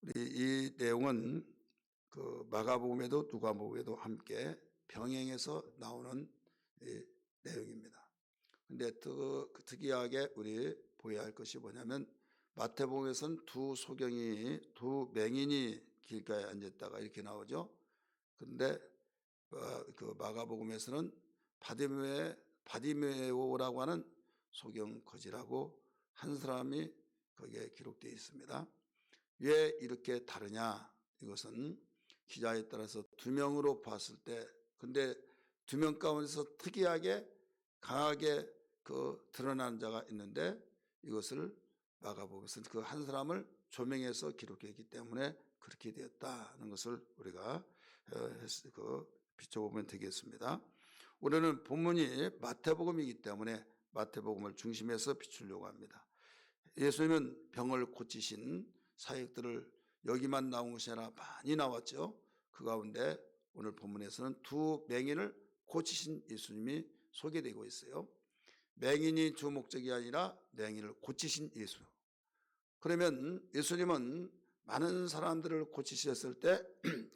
우리 이 내용은 그 마가복음에도 누가복음에도 함께 병행해서 나오는 내용입니다. 근데 특이하게 우리 보여야 할 것이 뭐냐면, 마태복음에서는 두 맹인이 길가에 앉았다가 이렇게 나오죠. 근데 그 마가복음에서는 바디메오라고 하는 소경 거지라고 한 사람이 거기에 기록되어 있습니다. 왜 이렇게 다르냐? 이것은 기자에 따라서 두 명으로 봤을 때, 근데 두 명 가운데서 특이하게 강하게 드러나는 자가 있는데, 이것을 마가복음에서는 그 한 사람을 조명해서 기록했기 때문에 그렇게 되었다는 것을 우리가 비춰보면 되겠습니다. 우리는 본문이 마태복음이기 때문에 마태복음을 중심해서 비추려고 합니다. 예수님은 병을 고치신 사역들을 여기만 나온 것이 아니라 많이 나왔죠. 그 가운데 오늘 본문에서는 두 맹인을 고치신 예수님이 소개되고 있어요. 맹인이 주 목적이 아니라 맹인을 고치신 예수. 그러면 예수님은 많은 사람들을 고치셨을 때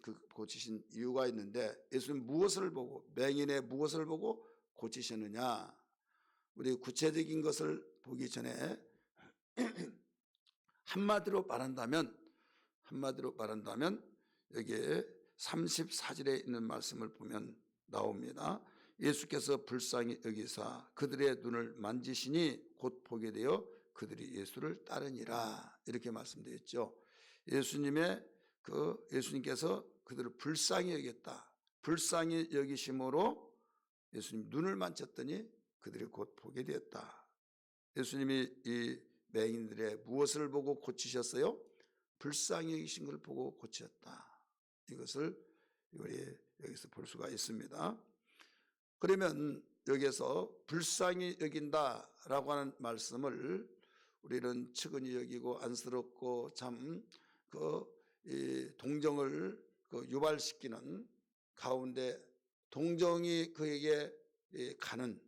그 고치신 이유가 있는데, 예수님 무엇을 보고, 맹인의 무엇을 보고 고치셨느냐? 우리 구체적인 것을 보기 전에 한마디로 말한다면 여기에 34절에 있는 말씀을 보면 나옵니다. 예수께서 불쌍히 여기사 그들의 눈을 만지시니 곧 보게 되어 그들이 예수를 따르니라, 이렇게 말씀되었죠. 예수님께서 그들을 불쌍히 여겼다. 불쌍히 여기심으로 예수님 눈을 만졌더니 그들이 곧 보게 되었다. 예수님이 이 맹인들의 무엇을 보고 고치셨어요? 불쌍히 여기신 걸 보고 고치셨다. 이것을 우리 여기서 볼 수가 있습니다. 그러면 여기서 불쌍히 여긴다라고 하는 말씀을 우리는 측은히 여기고 안쓰럽고 참 동정을 유발시키는 가운데, 동정이 그에게 가는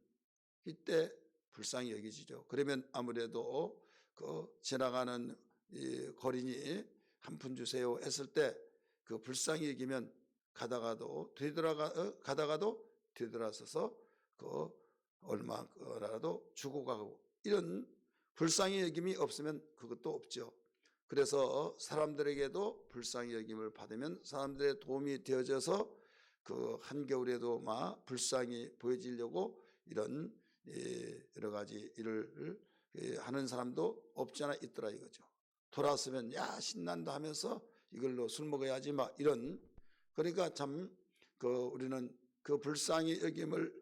이때 불쌍히 여기지죠. 그러면 아무래도 지나가는 거린이 한 푼 주세요 했을 때 그 불쌍히 여기면 가다가도 되돌아서서 얼마라도 주고 가고, 이런 불쌍히 여김이 없으면 그것도 없죠. 그래서 사람들에게도 불쌍히 여김을 받으면 사람들의 도움이 되어져서 그 한겨울에도 불쌍히 보여지려고 이런 여러 가지 일을 하는 사람도 없지 않아 있더라 이거죠. 돌아서면 야 신난다 하면서 이걸로 술 먹어야지 이런. 그러니까 참 우리는 그 불쌍히 여김을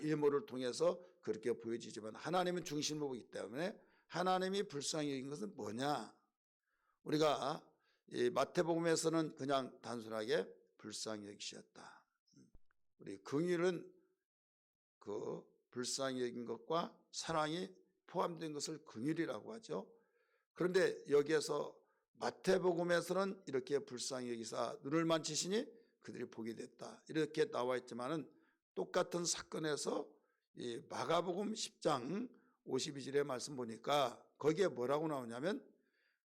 일모를 통해서 그렇게 보여지지만, 하나님은 중심으로 보기 때문에 하나님이 불쌍히 여긴 것은 뭐냐? 우리가 이 마태복음에서는 그냥 단순하게 불쌍히 여기셨다. 우리 긍휼은 불쌍히 여긴 것과 사랑이 포함된 것을 긍휼이라고 하죠. 그런데 여기에서 마태복음에서는 이렇게 불쌍히 여기사 눈을 만지시니 그들이 보게 됐다, 이렇게 나와 있지만은 똑같은 사건에서 이 마가복음 10장 52절의 말씀 보니까 거기에 뭐라고 나오냐면,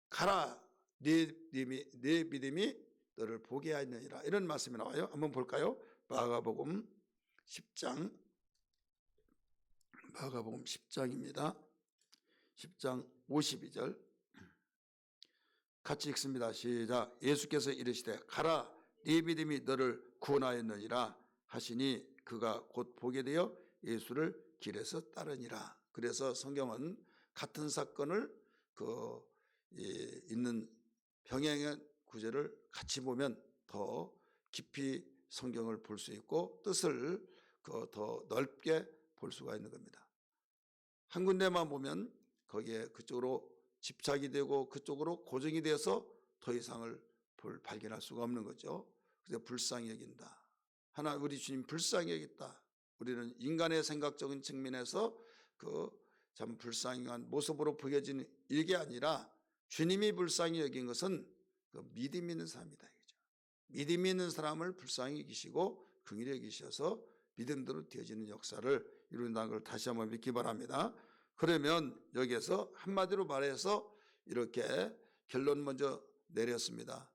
가라 네 믿음이 너를 보게 하였느니라, 이런 말씀이 나와요. 한번 볼까요? 마가복음 10장입니다. 10장 52절 같이 읽습니다. 시작. 예수께서 이르시되 가라 네 믿음이 너를 구원하였느니라 하시니 그가 곧 보게 되어 예수를 길에서 따르니라. 그래서 성경은 같은 사건을 있는 병행의 구절을 같이 보면 더 깊이 성경을 볼 수 있고 뜻을 더 넓게 볼 수가 있는 겁니다. 한 군데만 보면 거기에 그쪽으로 집착이 되고 그쪽으로 고정이 되어서 더 이상을 발견할 수가 없는 거죠. 그래서 불쌍히 여긴다. 우리 주님 불쌍히 여겼다. 우리는 인간의 생각적인 측면에서 참 불쌍한 모습으로 보여지는 이게 아니라, 주님이 불쌍히 여긴 것은 믿음 있는 사람이다. 믿음 있는 사람을 불쌍히 여기시고 긍휼히 여기셔서 믿음대로 되어지는 역사를 이룬다는 걸 다시 한번 믿기 바랍니다. 그러면 여기에서 한마디로 말해서 이렇게 결론 먼저 내렸습니다.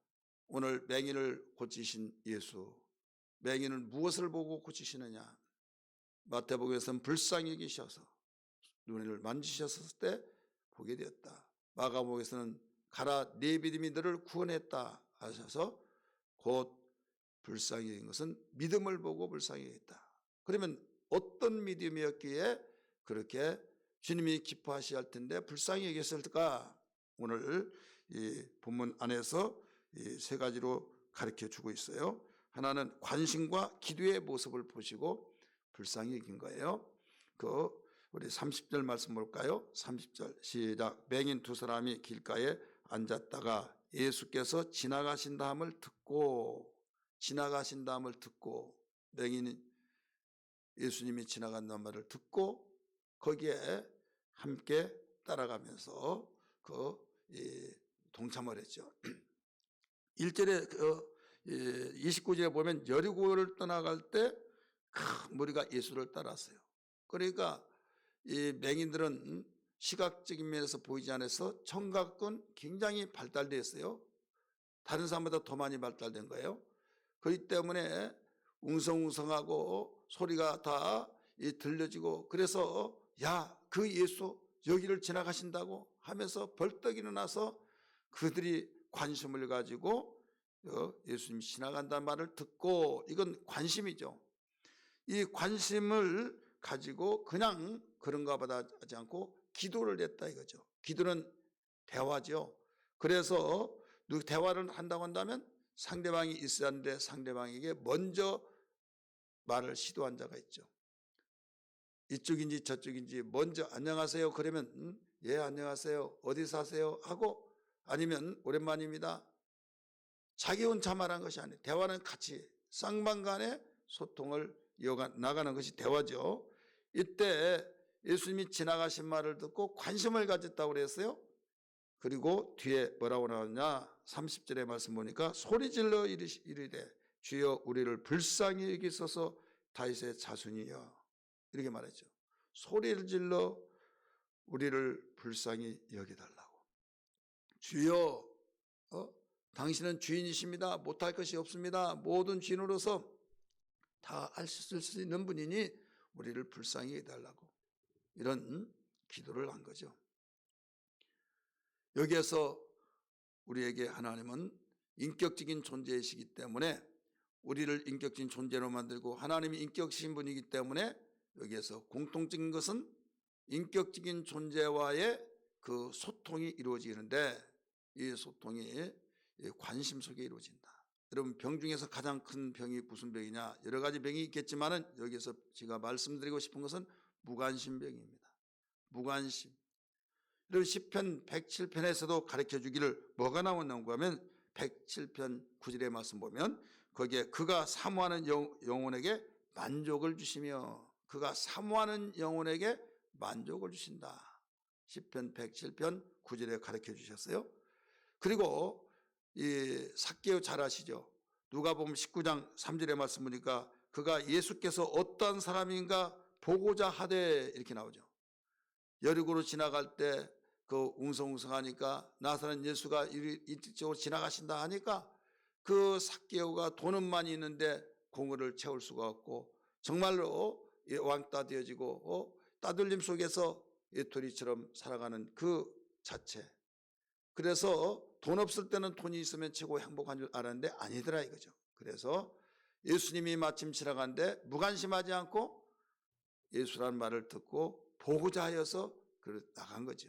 오늘 맹인을 고치신 예수, 맹인을 무엇을 보고 고치시느냐? 마태복음에서는 불쌍히 여기셔서 눈을 만지셨을 때 보게 되었다. 마가복음에서는 가라 네 믿음이 너를 구원했다 하셔서 곧 불쌍히 여긴 것은 믿음을 보고 불쌍히 여겼다. 그러면 어떤 믿음이었기에 그렇게 주님이 기뻐하셔야 할 텐데 불쌍히 여겼을까? 오늘 이 본문 안에서 이 세 가지로 가르쳐 주고 있어요. 하나는 관심과 기도의 모습을 보시고 불쌍히 여긴 거예요. 우리 30절 말씀 볼까요? 30절 시작. 맹인 두 사람이 길가에 앉았다가 예수께서 지나가신다함을 듣고 맹인이 예수님이 지나간다는 말을 듣고 거기에 함께 따라가면서 동참을 했죠. 1절에 29절에 보면 여리고를 떠나갈 때 큰 무리가 예수를 따랐어요. 그러니까 이 맹인들은 시각적인 면에서 보이지 않아서 청각은 굉장히 발달되어 있어요. 다른 사람보다 더 많이 발달된 거예요. 그렇기 때문에 웅성웅성하고 소리가 다 들려지고 그래서 야, 그 예수 여기를 지나가신다고 하면서 벌떡 일어나서 그들이 관심을 가지고 예수님이 지나간다는 말을 듣고 이건 관심이죠. 이 관심을 가지고 그냥 그런가 보다 하지 않고 기도를 냈다 이거죠. 기도는 대화죠. 그래서 대화를 한다고 한다면 상대방이 있어야 하는데 상대방에게 먼저 말을 시도한 자가 있죠. 이쪽인지 저쪽인지 먼저 안녕하세요 그러면 예 안녕하세요 어디 사세요 하고 아니면 오랜만입니다. 자기 혼자 말한 것이 아니에요. 대화는 같이 쌍방간의 소통을 이어가 나가는 것이 대화죠. 이때 예수님이 지나가신 말을 듣고 관심을 가졌다고 그랬어요. 그리고 뒤에 뭐라고 나왔냐 30절의 말씀 보니까 소리질러 이르되 주여 우리를 불쌍히 여기소서 다윗의 자손이여 이렇게 말했죠. 소리를 질러 우리를 불쌍히 여기달라고. 주여 당신은 주인이십니다. 못할 것이 없습니다. 모든 주인으로서 다 할 수 있는 분이니 우리를 불쌍히 여기달라고 이런 기도를 한 거죠. 여기에서 우리에게 하나님은 인격적인 존재이시기 때문에 우리를 인격적인 존재로 만들고 하나님이 인격적인 분이기 때문에 여기에서 공통적인 것은 인격적인 존재와의 그 소통이 이루어지는데 이 소통이 관심 속에 이루어진다. 여러분 병 중에서 가장 큰 병이 무슨 병이냐? 여러 가지 병이 있겠지만은 여기서 제가 말씀드리고 싶은 것은 무관심병입니다. 무관심. 여러분 시편 107편에서도 가르쳐 주기를 뭐가 나오는가 하면 107편 9절의 말씀 보면 거기에 그가 사모하는 영혼에게 만족을 주시며 그가 사모하는 영혼에게 만족을 주신다. 시편 107편 9절에 가르쳐 주셨어요. 그리고 이 삭개오 잘 아시죠? 누가복음 19장 3절의 말씀 보니까 그가 예수께서 어떤 사람인가 보고자 하되 이렇게 나오죠. 여리고로 지나갈 때 그 웅성웅성하니까 나사렛 예수가 이쪽으로 지나가신다 하니까 그 삭개오가 돈은 많이 있는데 공을 채울 수가 없고 정말로 왕따 되어지고 따돌림 속에서 예토리처럼 살아가는 그 자체. 그래서 돈 없을 때는 돈이 있으면 최고 행복한 줄 알았는데 아니더라 이거죠. 그래서 예수님이 마침 지나가는데 무관심하지 않고 예수라는 말을 듣고 보고자 하여서 나간 거죠.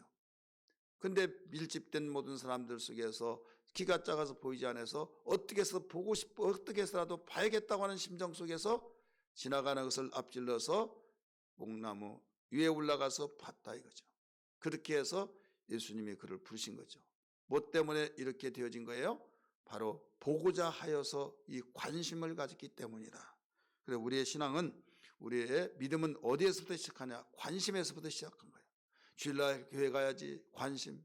근데 밀집된 모든 사람들 속에서 키가 작아서 보이지 않아서 어떻게 해서 보고 싶어 어떻게 해서라도 봐야겠다고 하는 심정 속에서 지나가는 것을 앞질러서 목나무 위에 올라가서 봤다 이거죠. 그렇게 해서 예수님이 그를 부르신 거죠. 뭐 때문에 이렇게 되어진 거예요? 바로 보고자 하여서 이 관심을 가졌기 때문이다. 그래서 우리의 신앙은 우리의 믿음은 어디에서부터 시작하냐? 관심에서부터 시작한 거예요. 주일날 교회 가야지 관심,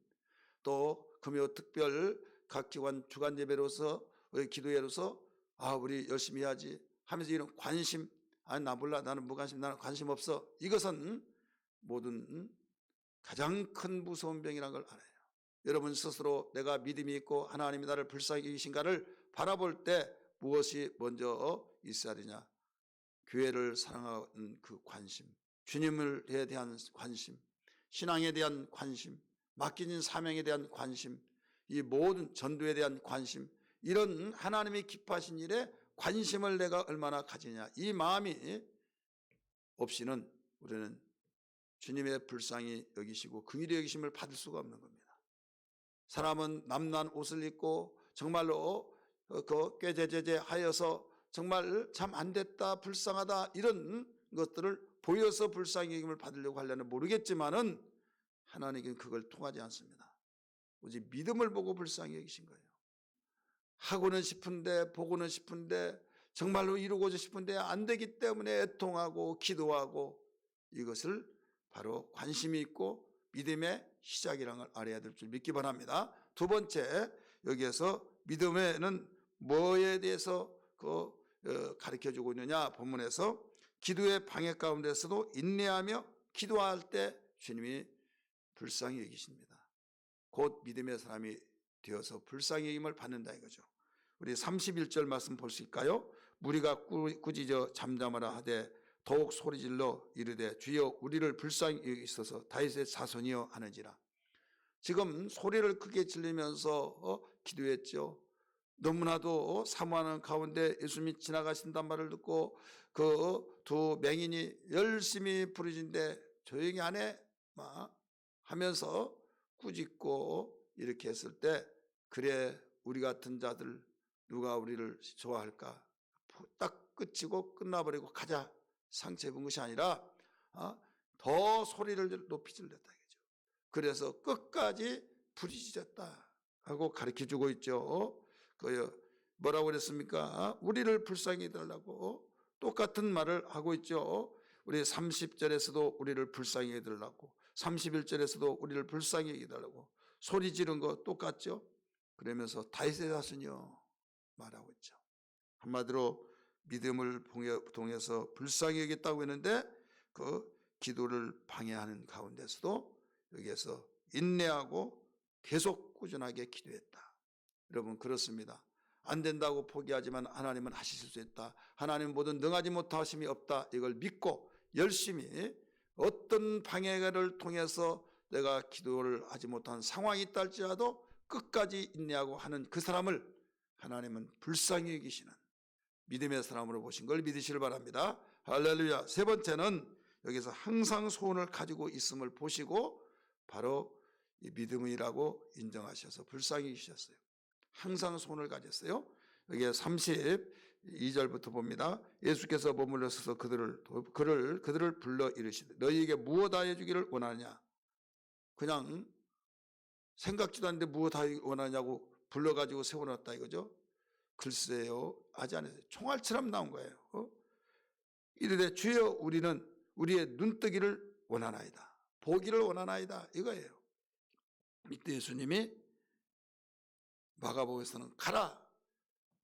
또 금요 특별 각 기관 주간 예배로서 우리 기도회로서 우리 열심히 해야지 하면서 이런 관심, 아니 나 몰라 나는 무관심 나는 관심 없어 이것은 모든 가장 큰 무서운 병이라는 걸 알아요. 여러분 스스로 내가 믿음이 있고 하나님이 나를 불쌍히 여기신가를 바라볼 때 무엇이 먼저 있어야 되냐? 교회를 사랑하는 그 관심, 주님에 대한 관심, 신앙에 대한 관심, 맡겨진 사명에 대한 관심, 이 모든 전도에 대한 관심, 이런 하나님이 기뻐하신 일에 관심을 내가 얼마나 가지냐, 이 마음이 없이는 우리는 주님의 불쌍히 여기시고 긍휼히 여기심을 받을 수가 없는 겁니다. 사람은 남난 옷을 입고 정말로 꾀죄죄죄 하여서 정말 참 안됐다, 불쌍하다, 이런 것들을 보여서 불쌍히 여김을 받으려고 하려는 모르겠지만은 하나님께는 그걸 통하지 않습니다. 오직 믿음을 보고 불쌍히 여기신 거예요. 하고는 싶은데, 보고는 싶은데, 정말로 이루고자 싶은데 안 되기 때문에 애통하고 기도하고, 이것을 바로 관심이 있고 믿음의 시작이라는 걸 알아야 될 줄 믿기 바랍니다. 두 번째, 여기에서 믿음에는 뭐에 대해서 가르쳐주고 있느냐? 본문에서 기도의 방해 가운데서도 인내하며 기도할 때 주님이 불쌍히 여기십니다. 곧 믿음의 사람이 되어서 불쌍히 여김을 받는다 이거죠. 우리 31절 말씀 보실까요? 무리가 꾸짖어 잠잠하라 하되 더욱 소리질러 이르되 주여 우리를 불쌍히 여기소서 다윗의 자손이여 하는지라. 지금 소리를 크게 지르면서 기도했죠. 너무나도 사모하는 가운데 예수님이 지나가신단 말을 듣고 그 두 맹인이 열심히 부르짖는데 조용히 안 해 하면서 꾸짖고 이렇게 했을 때, 그래 우리 같은 자들 누가 우리를 좋아할까? 딱 끝이고 끝나버리고 가자, 상처 입은 것이 아니라 더 소리를 높이 질렀다 이거죠. 그래서 끝까지 부르짖었다 하고 가르쳐주고 있죠. 뭐라고 그랬습니까? 우리를 불쌍히 해달라고 똑같은 말을 하고 있죠. 우리 30절에서도 우리를 불쌍히 해달라고, 31절에서도 우리를 불쌍히 해달라고 소리 지른 거 똑같죠. 그러면서 다윗의 자손이여 말하고 있죠. 한마디로 믿음을 통해서 불쌍히 여겼다고 했는데 그 기도를 방해하는 가운데서도 여기에서 인내하고 계속 꾸준하게 기도했다. 여러분 그렇습니다. 안 된다고 포기하지만 하나님은 하실 수 있다. 하나님은 모든 능하지 못하심이 없다. 이걸 믿고 열심히 어떤 방해를 통해서 내가 기도를 하지 못한 상황이 있다 할지라도 끝까지 인내하고 하는 그 사람을 하나님은 불쌍히 여기시는 믿음의 사람으로 보신 걸 믿으시길 바랍니다. 할렐루야. 세 번째는 여기서 항상 소원을 가지고 있음을 보시고 바로 이 믿음이라고 인정하셔서 불쌍히 여기셨어요. 항상 소원을 가졌어요. 여기 32절부터 봅니다. 예수께서 머물러 서서 그들을 불러 이르시되 너희에게 무엇하여 주기를 원하느냐? 그냥 생각지도 않는데 무엇하여 원하냐고 불러가지고 세워놨다 이거죠. 글쎄요, 아직 안 했어요. 총알처럼 나온 거예요. 이르되 주여 우리는 우리의 눈뜨기를 원하나이다, 보기를 원하나이다 이거예요. 이때 예수님이 마가복음에서는 가라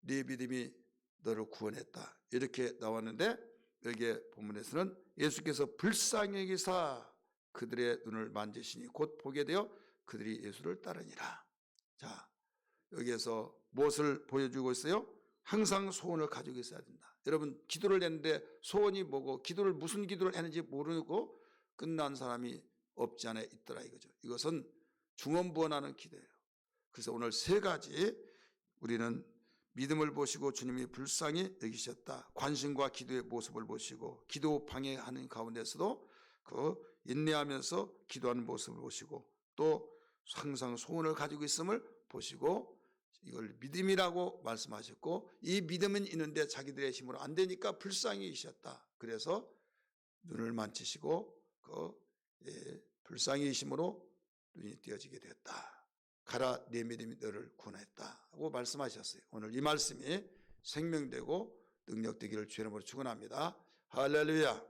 네 믿음이 너를 구원했다 이렇게 나왔는데, 여기에 본문에서는 예수께서 불쌍히 여기사 그들의 눈을 만지시니 곧 보게 되어 그들이 예수를 따르니라. 자, 여기에서 무엇을 보여주고 있어요? 항상 소원을 가지고 있어야 된다. 여러분 기도를 했는데 소원이 뭐고 기도를 무슨 기도를 했는지 모르고 끝난 사람이 없지 않아 있더라 이거죠. 이것은 중언부언하는 기도예요. 그래서 오늘 세 가지 우리는 믿음을 보시고 주님이 불쌍히 여기셨다, 관심과 기도의 모습을 보시고 기도 방해하는 가운데서도 그 인내하면서 기도하는 모습을 보시고 또 항상 소원을 가지고 있음을 보시고 이걸 믿음이라고 말씀하셨고, 이 믿음은 있는데 자기들의 힘으로 안 되니까 불쌍히 여기셨다. 그래서 눈을 만지시고 불쌍히 여기심으로 눈이 띄어지게 되었다. 가라 네 믿음이 너를 구원했다 하고 말씀하셨어요. 오늘 이 말씀이 생명되고 능력되기를 주의 이름으로 축원합니다. 할렐루야.